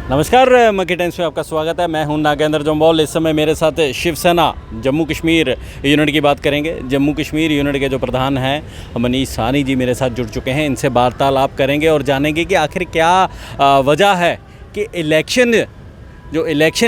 नमस्कार, मक्की टाइम्स में आपका स्वागत है। मैं हूं नागेंद्र जम्वाल। इस समय मेरे साथ शिवसेना जम्मू कश्मीर यूनिट की बात करेंगे। जम्मू कश्मीर यूनिट के जो प्रधान हैं मनीष साहनी जी मेरे साथ जुड़ चुके हैं। इनसे वार्तालाप करेंगे और जानेंगे कि आखिर क्या वजह है कि इलेक्शन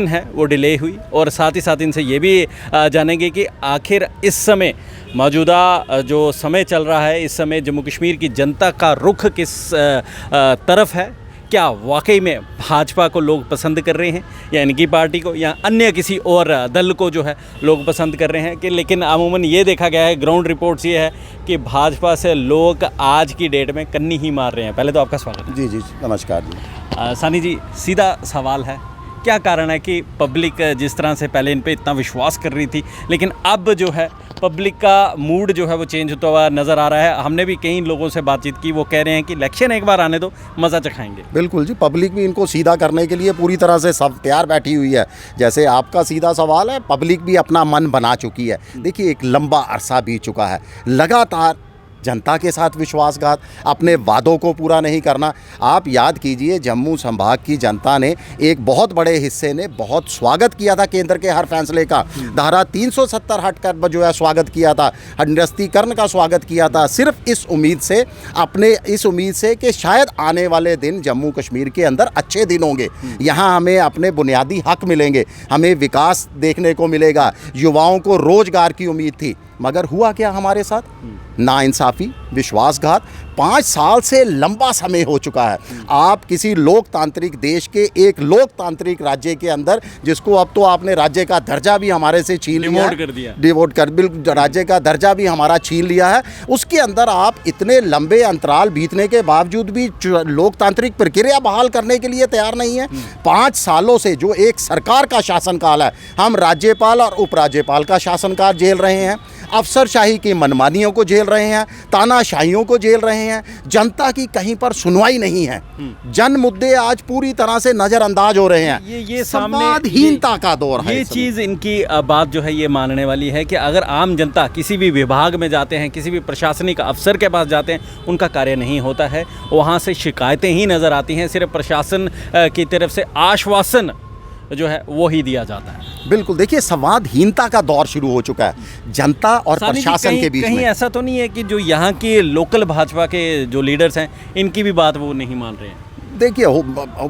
है वो डिले हुई, और साथ ही साथ इनसे ये भी जानेंगे कि आखिर इस समय मौजूदा जो समय चल रहा है, इस समय जम्मू कश्मीर की जनता का रुख किस तरफ है। क्या वाकई में भाजपा को लोग पसंद कर रहे हैं या इनकी पार्टी को या अन्य किसी और दल को जो है लोग पसंद कर रहे हैं कि। लेकिन अमूमन ये देखा गया है, ग्राउंड रिपोर्ट्स ये है कि भाजपा से लोग आज की डेट में कन्नी ही मार रहे हैं। पहले तो आपका स्वागत है। जी नमस्कार जी। सानी जी, सीधा सवाल है, क्या कारण है कि पब्लिक जिस तरह से पहले इन पे इतना विश्वास कर रही थी, लेकिन अब जो है पब्लिक का मूड जो है वो चेंज होता हुआ नज़र आ रहा है। हमने भी कई लोगों से बातचीत की, वो कह रहे हैं कि इलेक्शन एक बार आने दो, मज़ा चखाएंगे। बिल्कुल जी, पब्लिक भी इनको सीधा करने के लिए पूरी तरह से सब तैयार बैठी हुई है। जैसे आपका सीधा सवाल है, पब्लिक भी अपना मन बना चुकी है। देखिए, एक लंबा अरसा बीत चुका है, लगातार जनता के साथ विश्वासघात, अपने वादों को पूरा नहीं करना। आप याद कीजिए, जम्मू संभाग की जनता ने एक बहुत बड़े हिस्से ने बहुत स्वागत किया था केंद्र के हर फैसले का। धारा 370 हटकर जो है स्वागत किया था, निरस्तीकरण का स्वागत किया था, सिर्फ इस उम्मीद से कि शायद आने वाले दिन जम्मू कश्मीर के अंदर अच्छे दिन होंगे, यहाँ हमें अपने बुनियादी हक मिलेंगे, हमें विकास देखने को मिलेगा, युवाओं को रोजगार की उम्मीद थी। मगर हुआ क्या हमारे साथ? नाइंसाफ़ी, विश्वासघात। 5 साल से लंबा समय हो चुका है। आप किसी लोकतांत्रिक देश के, एक लोकतांत्रिक राज्य के अंदर, जिसको अब तो आपने राज्य का दर्जा भी हमारे से छीन लिया, डिवोट कर बिल्कुल राज्य का दर्जा भी हमारा छीन लिया है, उसके अंदर आप इतने लंबे अंतराल बीतने के बावजूद भी लोकतांत्रिक प्रक्रिया बहाल करने के लिए तैयार नहीं है। 5 सालों से जो एक सरकार का शासनकाल है, हम राज्यपाल और उपराज्यपाल का शासनकाल झेल रहे हैं, अफसरशाही की मनमानियों को झेल रहे हैं, तानाशाहियों को झेल रहे हैं, जनता की कहीं पर सुनवाई नहीं है। जन मुद्दे आज पूरी तरह से नज़रअंदाज हो रहे हैं। ये संवादहीनता का दौर है। ये चीज़ इनकी बात जो है ये मानने वाली है कि अगर आम जनता किसी भी विभाग में जाते हैं, किसी भी प्रशासनिक अफसर के पास जाते हैं, उनका कार्य नहीं होता है, वहाँ से शिकायतें ही नज़र आती हैं, सिर्फ प्रशासन की तरफ से आश्वासन जो है वो ही दिया जाता है। बिल्कुल, देखिए, संवादहीनता का दौर शुरू हो चुका है जनता और प्रशासन के बीच में। कहीं ऐसा तो नहीं है कि जो यहाँ के लोकल भाजपा के जो लीडर्स हैं, इनकी भी बात वो नहीं मान रहे हैं? देखिए,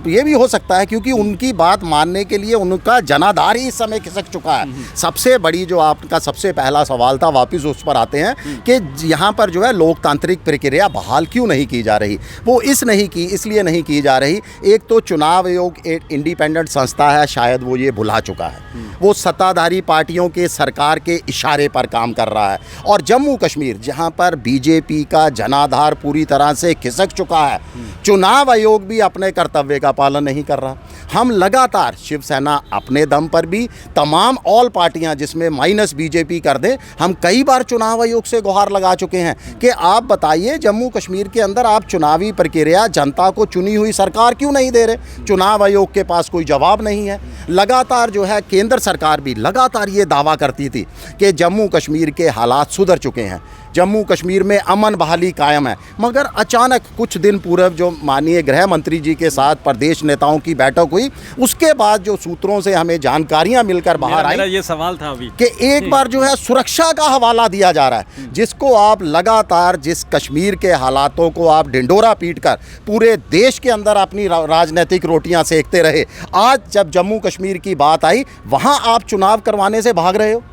ये भी हो सकता है क्योंकि उनकी बात मानने के लिए उनका जनाधार ही इस समय खिसक चुका है। सबसे बड़ी जो आपका सबसे पहला सवाल था, वापस उस पर आते हैं कि यहाँ पर जो है लोकतांत्रिक प्रक्रिया बहाल क्यों नहीं की जा रही। वो इसलिए नहीं की जा रही। एक तो चुनाव आयोग एक इंडिपेंडेंट संस्था है, शायद वो ये भुला चुका है। वो सत्ताधारी पार्टियों के सरकार के इशारे पर काम कर रहा है। और जम्मू कश्मीर, जहाँ पर बीजेपी का जनाधार पूरी तरह से खिसक चुका है, चुनाव आयोग भी अपने कर्तव्य का पालन नहीं कर रहा। हम लगातार, शिवसेना अपने दम पर भी, तमाम ऑल पार्टियां जिसमें माइनस बीजेपी कर दें, हम कई बार चुनाव आयोग से गुहार लगा चुके हैं कि आप बताइए, जम्मू कश्मीर के अंदर आप चुनावी प्रक्रिया जनता को चुनी हुई सरकार क्यों नहीं दे रहे? चुनाव आयोग के पास कोई जवाब नहीं है। लगातार जो है केंद्र सरकार भी लगातार ये दावा करती थी कि जम्मू कश्मीर के हालात सुधर चुके हैं, जम्मू कश्मीर में अमन बहाली कायम है। मगर अचानक कुछ दिन पूर्व जो माननीय गृह मंत्री जी के साथ प्रदेश नेताओं की बैठक हुई, उसके बाद जो सूत्रों से हमें जानकारियां मिलकर बाहर आई, ये सवाल था अभी कि एक बार जो है सुरक्षा का हवाला दिया जा रहा है, जिसको आप लगातार, जिस कश्मीर के हालातों को आप ढिंडोरा पीटकर पूरे देश के अंदर अपनी राजनीतिक रोटियां सेकते रहे, आज जब जम्मू कश्मीर की बात आई, वहां आप चुनाव करवाने से भाग रहे हो।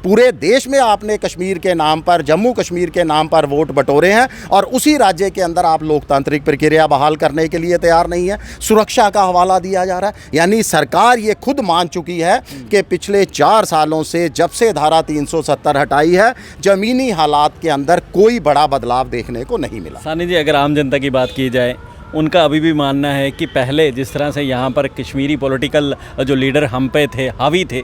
पूरे देश में आपने कश्मीर के नाम पर, जम्मू कश्मीर के नाम पर वोट बटोरे हैं, और उसी राज्य के अंदर आप लोकतांत्रिक प्रक्रिया बहाल करने के लिए तैयार नहीं है। सुरक्षा का हवाला दिया जा रहा है। यानी सरकार ये खुद मान चुकी है कि पिछले 4 सालों से, जब से धारा 370 हटाई है, ज़मीनी हालात के अंदर कोई बड़ा बदलाव देखने को नहीं मिला। सानी जी, अगर आम जनता की बात की जाए, उनका अभी भी मानना है कि पहले जिस तरह से यहाँ पर कश्मीरी पॉलिटिकल जो लीडर हम पे थे, हावी थे,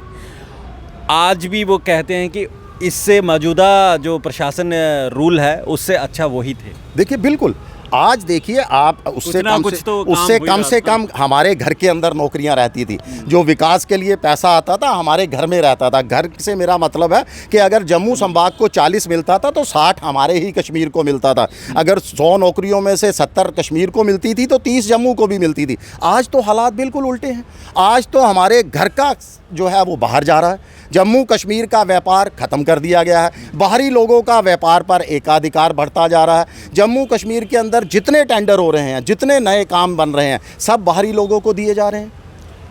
आज भी वो कहते हैं कि इससे मौजूदा जो प्रशासन रूल है उससे अच्छा वही थे। देखिए, बिल्कुल, आज देखिए आप उससे ना कम कुछ से तो काम उससे हो ही कम रहा से था। कम हमारे घर के अंदर नौकरियां रहती थी। जो विकास के लिए पैसा आता था हमारे घर में रहता था। घर से मेरा मतलब है कि अगर जम्मू संभाग को 40 मिलता था तो 60 हमारे ही कश्मीर को मिलता था। अगर 100 नौकरियों में से 70 कश्मीर को मिलती थी तो 30 जम्मू को भी मिलती थी। आज तो हालात बिल्कुल उल्टे हैं। आज तो हमारे घर का जो है वो बाहर जा रहा है। जम्मू कश्मीर का व्यापार ख़त्म कर दिया गया है। बाहरी लोगों का व्यापार पर एकाधिकार बढ़ता जा रहा है। जम्मू कश्मीर के अंदर जितने टेंडर हो रहे हैं, जितने नए काम बन रहे हैं, सब बाहरी लोगों को दिए जा रहे हैं।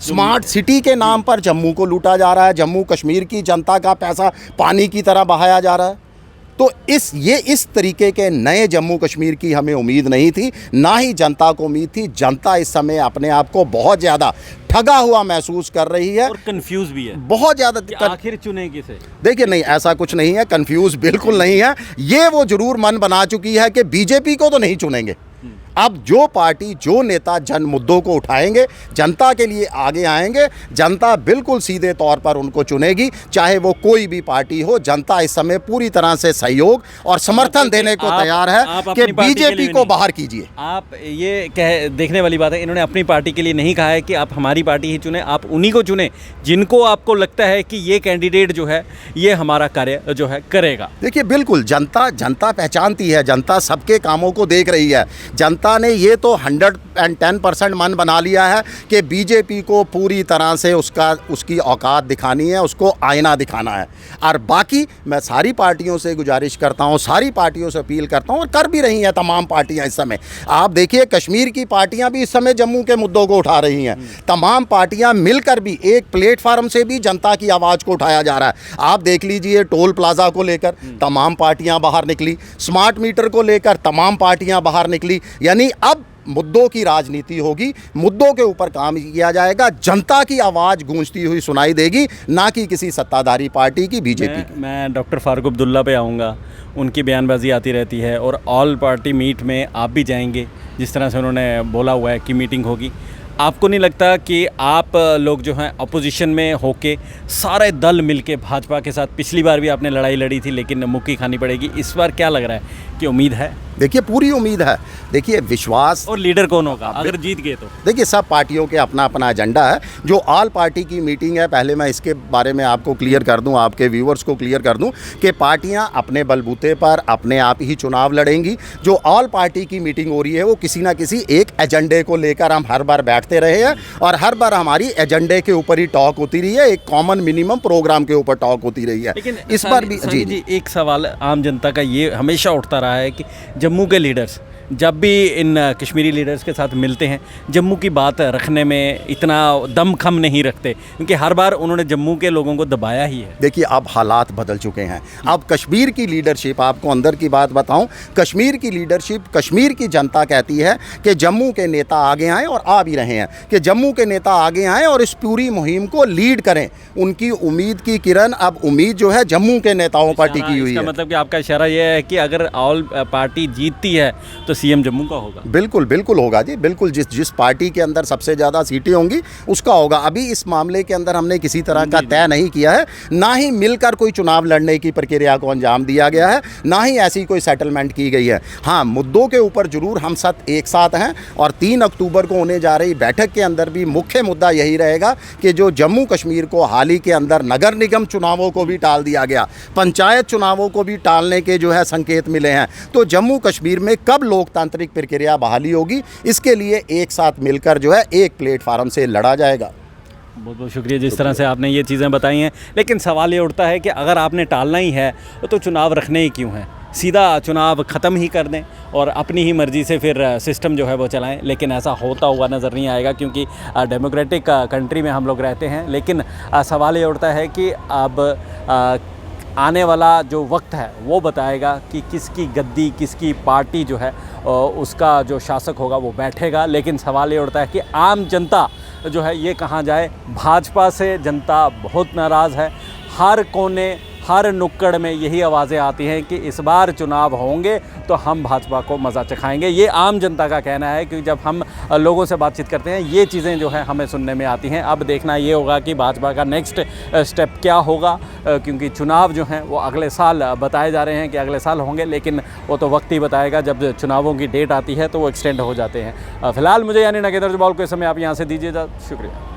स्मार्ट सिटी के नाम पर जम्मू को लूटा जा रहा है। जम्मू कश्मीर की जनता का पैसा पानी की तरह बहाया जा रहा है। तो इस तरीके के नए जम्मू कश्मीर की हमें उम्मीद नहीं थी, ना ही जनता को उम्मीद थी। जनता इस समय अपने आप को बहुत ज़्यादा ठगा हुआ महसूस कर रही है और कंफ्यूज भी है बहुत ज़्यादा। कि आखिर चुने किसे। देखिए नहीं, ऐसा कुछ नहीं है, कंफ्यूज बिल्कुल नहीं है। ये वो जरूर मन बना चुकी है कि बीजेपी को तो नहीं चुनेंगे। अब जो पार्टी, जो नेता जन मुद्दों को उठाएंगे, जनता के लिए आगे आएंगे, जनता बिल्कुल सीधे तौर पर उनको चुनेगी, चाहे वो कोई भी पार्टी हो। जनता इस समय पूरी तरह से सहयोग और समर्थन देने को तैयार है आप कि अपनी पार्टी के लिए बीजेपी को नहीं। बाहर कीजिए। आप ये देखने वाली बात है, इन्होंने अपनी पार्टी के लिए नहीं कहा है कि आप हमारी पार्टी ही चुने, आप उन्हीं को चुने जिनको आपको लगता है कि ये कैंडिडेट जो है ये हमारा कार्य जो है करेगा। देखिए बिल्कुल जनता पहचानती है, जनता सबके कामों को देख रही है। जनता ने ये तो 110% मन बना लिया है कि बीजेपी को पूरी तरह से उसकी औकात दिखानी है, उसको आईना दिखाना है। और बाकी मैं सारी पार्टियों से गुजारिश करता हूँ, सारी पार्टियों से अपील करता हूँ, और कर भी रही हैं तमाम पार्टियां इस समय। आप देखिए कश्मीर की पार्टियां भी इस समय जम्मू के मुद्दों को उठा रही हैं। तमाम पार्टियां मिलकर भी एक प्लेटफार्म से भी जनता की आवाज़ को उठाया जा रहा है। आप देख लीजिए टोल प्लाजा को लेकर तमाम पार्टियां बाहर निकली, स्मार्ट मीटर को लेकर तमाम पार्टियां बाहर निकली। यानी अब मुद्दों की राजनीति होगी, मुद्दों के ऊपर काम किया जाएगा, जनता की आवाज़ गूंजती हुई सुनाई देगी, ना कि किसी सत्ताधारी पार्टी की, बीजेपी की। मैं डॉक्टर फारूक अब्दुल्ला पे आऊँगा, उनकी बयानबाजी आती रहती है और ऑल पार्टी मीट में आप भी जाएंगे, जिस तरह से उन्होंने बोला हुआ है कि मीटिंग होगी। आपको नहीं लगता कि आप लोग जो हैं अपोजिशन में होके सारे दल मिलके भाजपा के साथ, पिछली बार भी आपने लड़ाई लड़ी थी लेकिन मुक्की खानी पड़ेगी, इस बार क्या लग रहा है कि उम्मीद है? देखिए पूरी उम्मीद है। देखिए विश्वास। और लीडर कौन होगा अगर जीत गए तो? देखिए सब पार्टियों के अपना अपना एजेंडा है। जो ऑल पार्टी की मीटिंग है, पहले मैं इसके बारे में आपको क्लियर कर दूं, आपके व्यूअर्स को क्लियर कर दूं कि पार्टियां अपने बलबूते पर अपने आप ही चुनाव लड़ेंगी। जो ऑल पार्टी की मीटिंग हो रही है वो किसी ना किसी एक एजेंडे को लेकर हम हर बार बैठते रहे हैं और हर बार हमारी एजेंडे के ऊपर ही टॉक होती रही है, एक कॉमन मिनिमम प्रोग्राम के ऊपर टॉक होती रही है। लेकिन इस बार भी जी एक सवाल आम जनता का ये हमेशा उठता रहा है कि जम्मू के लीडर्स जब भी इन कश्मीरी लीडर्स के साथ मिलते हैं, जम्मू की बात रखने में इतना दमखम नहीं रखते, क्योंकि हर बार उन्होंने जम्मू के लोगों को दबाया ही है। देखिए अब हालात बदल चुके हैं। अब कश्मीर की लीडरशिप, आपको अंदर की बात बताऊं, कश्मीर की लीडरशिप, कश्मीर की जनता कहती है कि जम्मू के नेता आगे आएँ, और आ भी रहे हैं कि जम्मू के नेता आगे आएँ और इस पूरी मुहिम को लीड करें। उनकी उम्मीद की किरण, अब उम्मीद जो है जम्मू के नेताओं पर टिकी हुई है। मतलब कि आपका इशारा यह है कि अगर ऑल पार्टी जीतती है तो सीएम जम्मू का होगा? बिल्कुल बिल्कुल होगा जी, बिल्कुल। जिस पार्टी के अंदर सबसे ज़्यादा सीटें होंगी उसका होगा। अभी इस मामले के अंदर हमने किसी तरह का तय नहीं किया है, ना ही मिलकर कोई चुनाव लड़ने की प्रक्रिया को अंजाम दिया गया है, ना ही ऐसी कोई सेटलमेंट की गई है। हाँ, मुद्दों के ऊपर जरूर हम सब एक साथ हैं, और 3 अक्टूबर को होने जा रही बैठक के अंदर भी मुख्य मुद्दा यही रहेगा कि जो जम्मू कश्मीर को हाल ही के अंदर नगर निगम चुनावों को भी टाल दिया गया, पंचायत चुनावों को भी टालने के जो है संकेत मिले हैं, तो जम्मू कश्मीर में कब लोकतांत्रिक प्रक्रिया बहाली होगी, इसके लिए एक साथ मिलकर जो है एक प्लेटफार्म से लड़ा जाएगा। बहुत बहुत शुक्रिया जिस तरह से आपने ये चीज़ें बताई हैं। लेकिन सवाल ये उठता है कि अगर आपने टालना ही है तो चुनाव रखने ही क्यों हैं? सीधा चुनाव ख़त्म ही कर दें और अपनी ही मर्ज़ी से फिर सिस्टम जो है वो चलाएं। लेकिन ऐसा होता हुआ नज़र नहीं आएगा, क्योंकि डेमोक्रेटिक कंट्री में हम लोग रहते हैं। लेकिन सवाल ये उठता है कि अब आने वाला जो वक्त है वो बताएगा कि किसकी गद्दी, किसकी पार्टी जो है उसका जो शासक होगा वो बैठेगा। लेकिन सवाल ये उठता है कि आम जनता जो है ये कहाँ जाए? भाजपा से जनता बहुत नाराज़ है। हर कोने, हर नुक्कड़ में यही आवाज़ें आती हैं कि इस बार चुनाव होंगे तो हम भाजपा को मज़ा चखाएंगे। ये आम जनता का कहना है कि जब हम लोगों से बातचीत करते हैं ये चीज़ें जो है हमें सुनने में आती हैं। अब देखना ये होगा कि भाजपा का नेक्स्ट स्टेप क्या होगा, क्योंकि चुनाव जो हैं वो अगले साल बताए जा रहे हैं कि अगले साल होंगे, लेकिन वो तो वक्त ही बताएगा। जब चुनावों की डेट आती है तो वो एक्सटेंड हो जाते हैं। फ़िलहाल मुझे यानी नगेंद्र जुबाल को इस समय आप यहाँ से दीजिए, शुक्रिया।